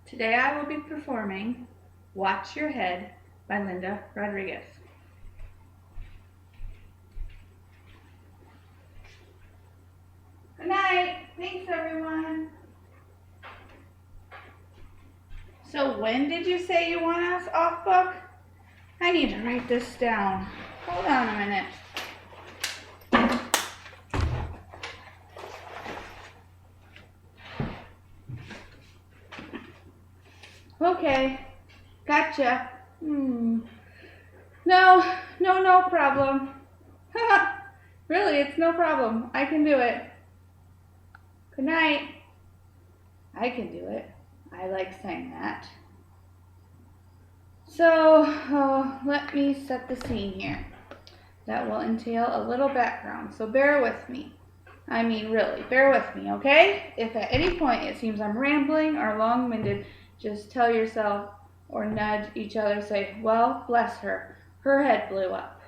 Today I will be performing Watch Your Head by Linda Rodriguez. Good night. Thanks, everyone. So when did you say you want us off book? I need to write this down. Hold on a minute. Okay, gotcha. No problem. Really, it's no problem. I can do it. Good night. I can do it. I like saying that. So, let me set the scene here. That will entail a little background, so bear with me. I mean, really, bear with me, okay? If at any point it seems I'm rambling or long-winded, just tell yourself or nudge each other, say, well, bless her. Her head blew up.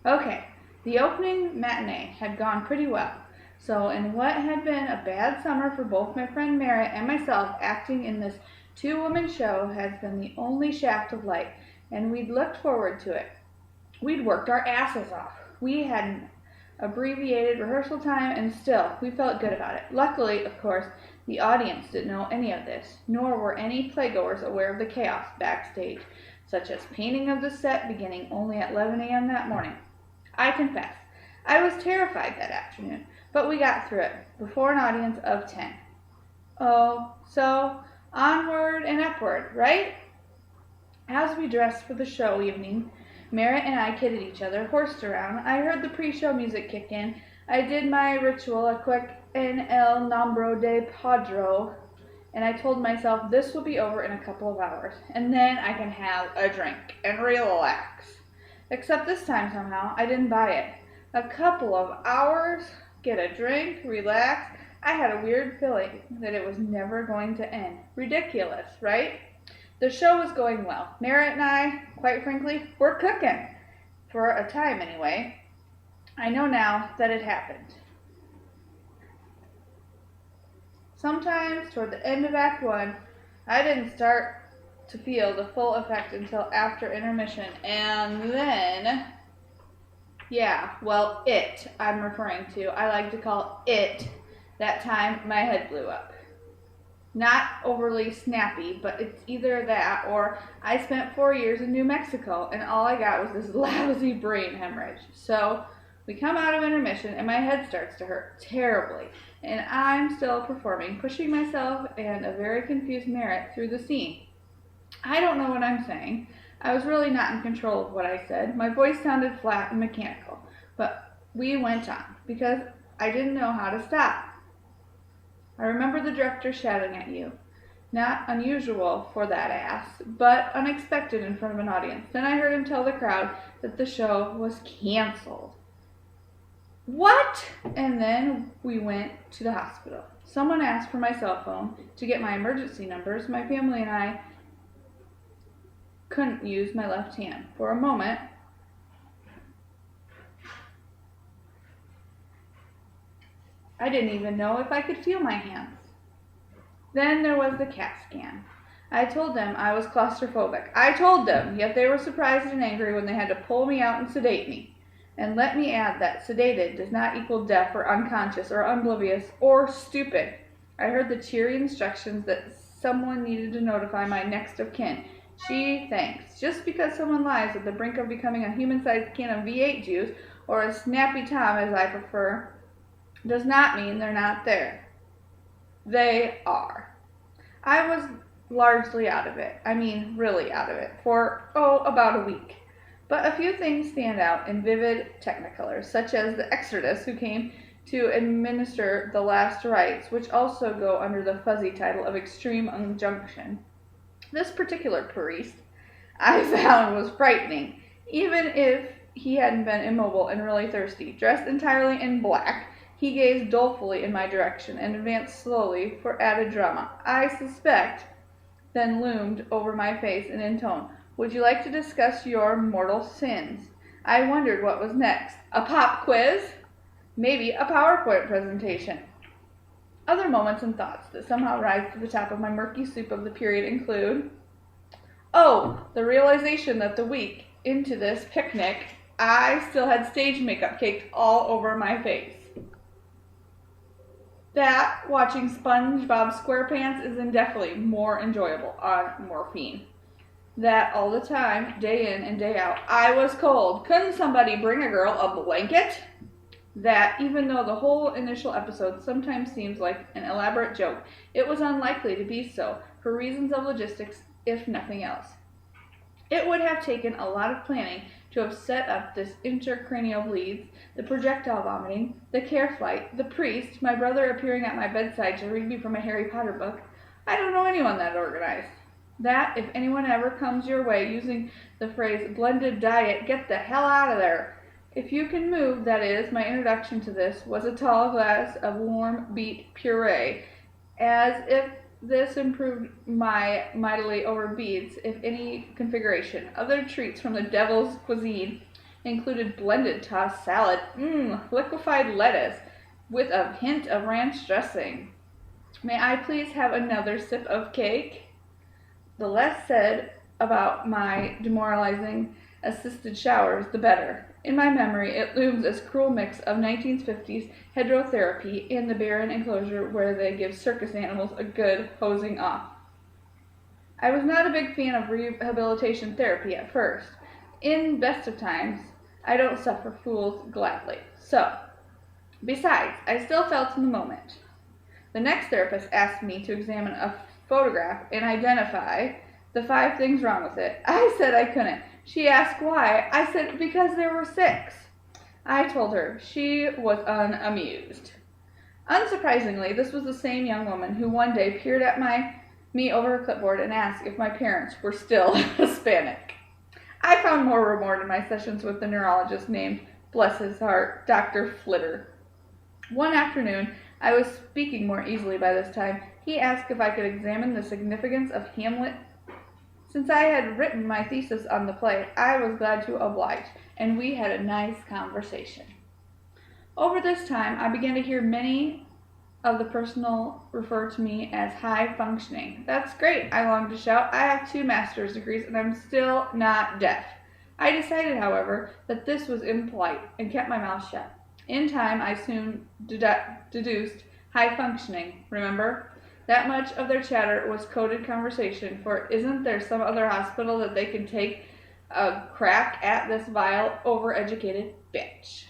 Okay, the opening matinee had gone pretty well. So in what had been a bad summer for both my friend Merritt and myself, acting in this two-woman show has been the only shaft of light, and we'd looked forward to it. We'd worked our asses off. We had an abbreviated rehearsal time, and still, we felt good about it. Luckily, of course, the audience didn't know any of this, nor were any playgoers aware of the chaos backstage, such as painting of the set beginning only at 11 a.m. that morning. I confess, I was terrified that afternoon, but we got through it, before an audience of 10. Oh, so onward and upward, right? As we dressed for the show evening, Merritt and I kidded each other, horsed around. I heard the pre-show music kick in. I did my ritual, a quick en el nombre de Padro, and I told myself this will be over in a couple of hours, and then I can have a drink and relax. Except this time somehow, I didn't buy it. A couple of hours, get a drink, relax. I had a weird feeling that it was never going to end. Ridiculous, right? The show was going well. Merritt and I, quite frankly, were cooking. For a time, anyway. I know now that it happened. Sometimes, toward the end of Act 1, I didn't start to feel the full effect until after intermission. And then, it I'm referring to. I like to call it. That time, my head blew up. Not overly snappy, but it's either that or I spent 4 years in New Mexico and all I got was this lousy brain hemorrhage. So we come out of intermission and my head starts to hurt terribly. And I'm still performing, pushing myself and a very confused Merritt through the scene. I don't know what I'm saying. I was really not in control of what I said. My voice sounded flat and mechanical. But we went on because I didn't know how to stop. I remember the director shouting at you. Not unusual for that ass, but unexpected in front of an audience. Then I heard him tell the crowd that the show was canceled. What? And then we went to the hospital. Someone asked for my cell phone to get my emergency numbers. My family and I couldn't use my left hand. For a moment, I didn't even know if I could feel my hands. Then there was the CAT scan. I told them I was claustrophobic. I told them, yet they were surprised and angry when they had to pull me out and sedate me. And let me add that sedated does not equal deaf or unconscious or oblivious or stupid. I heard the cheery instructions that someone needed to notify my next of kin. Gee, thanks. Just because someone lies at the brink of becoming a human-sized can of V8 juice, or a snappy Tom as I prefer, does not mean they're not there. They are. I was largely out of it. I mean, really out of it. For, about a week. But a few things stand out in vivid technicolor, such as the exorcist who came to administer the last rites, which also go under the fuzzy title of extreme unction. This particular priest I found was frightening, even if he hadn't been immobile and really thirsty. Dressed entirely in black, he gazed dolefully in my direction and advanced slowly for added drama. I suspect, then loomed over my face and intoned, "Would you like to discuss your mortal sins?" I wondered what was next. A pop quiz? Maybe a PowerPoint presentation. Other moments and thoughts that somehow rise to the top of my murky soup of the period include, oh, the realization that the week into this picnic, I still had stage makeup caked all over my face. That watching SpongeBob SquarePants is indefinitely more enjoyable on morphine. That all the time, day in and day out, I was cold. Couldn't somebody bring a girl a blanket? That even though the whole initial episode sometimes seems like an elaborate joke, it was unlikely to be so for reasons of logistics, if nothing else. It would have taken a lot of planning to have set up this intracranial bleeds, the projectile vomiting, the care flight, the priest, my brother appearing at my bedside to read me from a Harry Potter book. I don't know anyone that organized. That, if anyone ever comes your way using the phrase blended diet, get the hell out of there. If you can move, that is, my introduction to this was a tall glass of warm beet puree, as if this improved my mightily over beets, if any configuration. Other treats from the devil's cuisine included blended tossed salad, liquefied lettuce, with a hint of ranch dressing. May I please have another sip of cake? The less said about my demoralizing assisted showers, the better. In my memory, it looms as cruel mix of 1950s hydrotherapy and the barren enclosure where they give circus animals a good hosing off. I was not a big fan of rehabilitation therapy at first. In best of times, I don't suffer fools gladly. So, besides, I still felt in the moment. The next therapist asked me to examine a photograph and identify the 5 things wrong with it. I said I couldn't. She asked why. I said because there were 6. I told her. She was unamused. Unsurprisingly, this was the same young woman who one day peered at me over her clipboard and asked if my parents were still Hispanic. I found more reward in my sessions with the neurologist named, bless his heart, Dr. Flitter. One afternoon, I was speaking more easily by this time. He asked if I could examine the significance of Hamlet. Since I had written my thesis on the play, I was glad to oblige, and we had a nice conversation. Over this time, I began to hear many of the personnel refer to me as high functioning. That's great, I longed to shout. I have 2 master's degrees, and I'm still not deaf. I decided, however, that this was impolite, and kept my mouth shut. In time, I soon deduced high functioning, remember? That much of their chatter was coded conversation, for isn't there some other hospital that they can take a crack at this vile, overeducated bitch?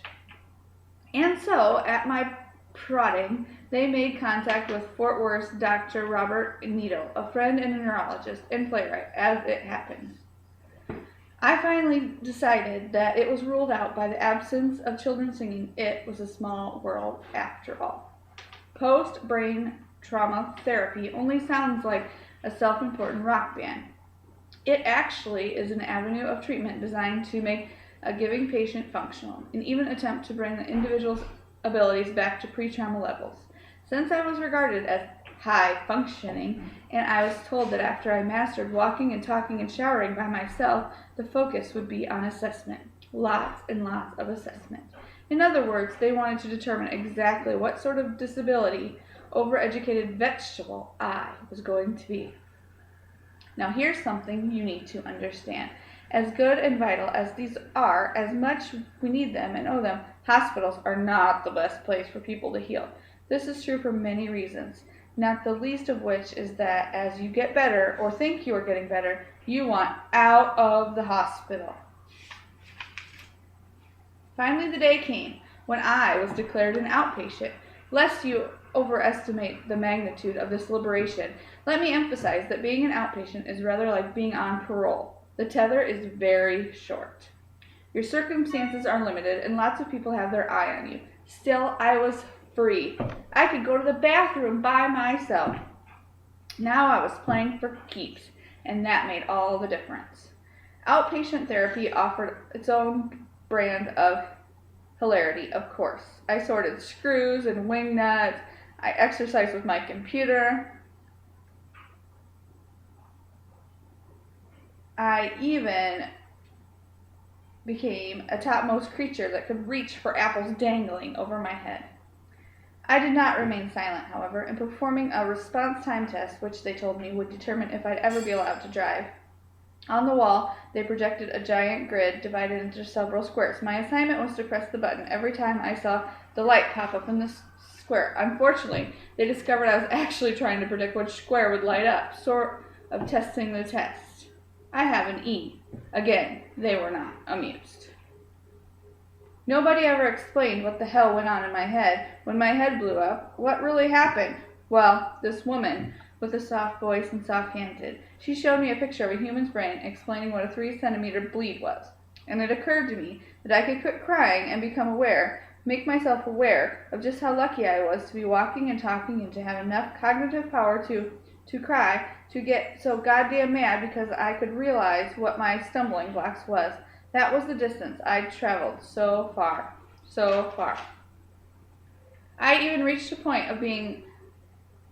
And so, at my prodding, they made contact with Fort Worth's Dr. Robert Needle, a friend and a neurologist and playwright, as it happened. I finally decided that it was ruled out by the absence of children singing. It was a small world after all. Post-brain trauma therapy only sounds like a self-important rock band. It actually is an avenue of treatment designed to make a giving patient functional, and even attempt to bring the individual's abilities back to pre-trauma levels. Since I was regarded as high functioning, and I was told that after I mastered walking and talking and showering by myself, the focus would be on assessment. Lots and lots of assessment. In other words, they wanted to determine exactly what sort of disability, overeducated vegetable I was going to be. Now here's something you need to understand. As good and vital as these are, as much we need them and owe them, hospitals are not the best place for people to heal. This is true for many reasons, not the least of which is that as you get better, or think you are getting better, you want out of the hospital. Finally, the day came when I was declared an outpatient. Lest you overestimate the magnitude of this liberation, let me emphasize that being an outpatient is rather like being on parole. The tether is very short. Your circumstances are limited, and lots of people have their eye on you. Still, I was free. I could go to the bathroom by myself. Now I was playing for keeps, and that made all the difference. Outpatient therapy offered its own brand of hilarity, of course. I sorted screws and wing nuts. I exercised with my computer. I even became a topmost creature that could reach for apples dangling over my head. I did not remain silent, however, and performing a response time test, which they told me would determine if I'd ever be allowed to drive. On the wall, they projected a giant grid divided into several squares. My assignment was to press the button every time I saw the light pop up in the square. Unfortunately, they discovered I was actually trying to predict which square would light up, sort of testing the test. I have an E. Again, they were not amused. Nobody ever explained what the hell went on in my head when my head blew up. What really happened? Well, this woman with a soft voice and soft hand did. She showed me a picture of a human's brain explaining what a 3-centimeter bleed was. And it occurred to me that I could quit crying and make myself aware of just how lucky I was to be walking and talking and to have enough cognitive power to cry, to get so goddamn mad because I could realize what my stumbling blocks was. That was the distance I'd traveled so far. So far. I even reached a point of being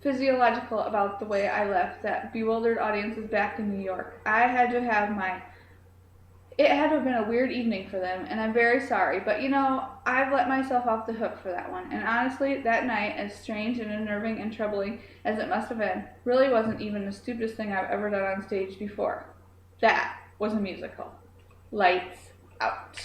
physiological about the way I left that bewildered audiences back in New York. It had to have been a weird evening for them, and I'm very sorry, but I've let myself off the hook for that one. And honestly, that night, as strange and unnerving and troubling as it must have been, really wasn't even the stupidest thing I've ever done on stage before. That was a musical. Lights out.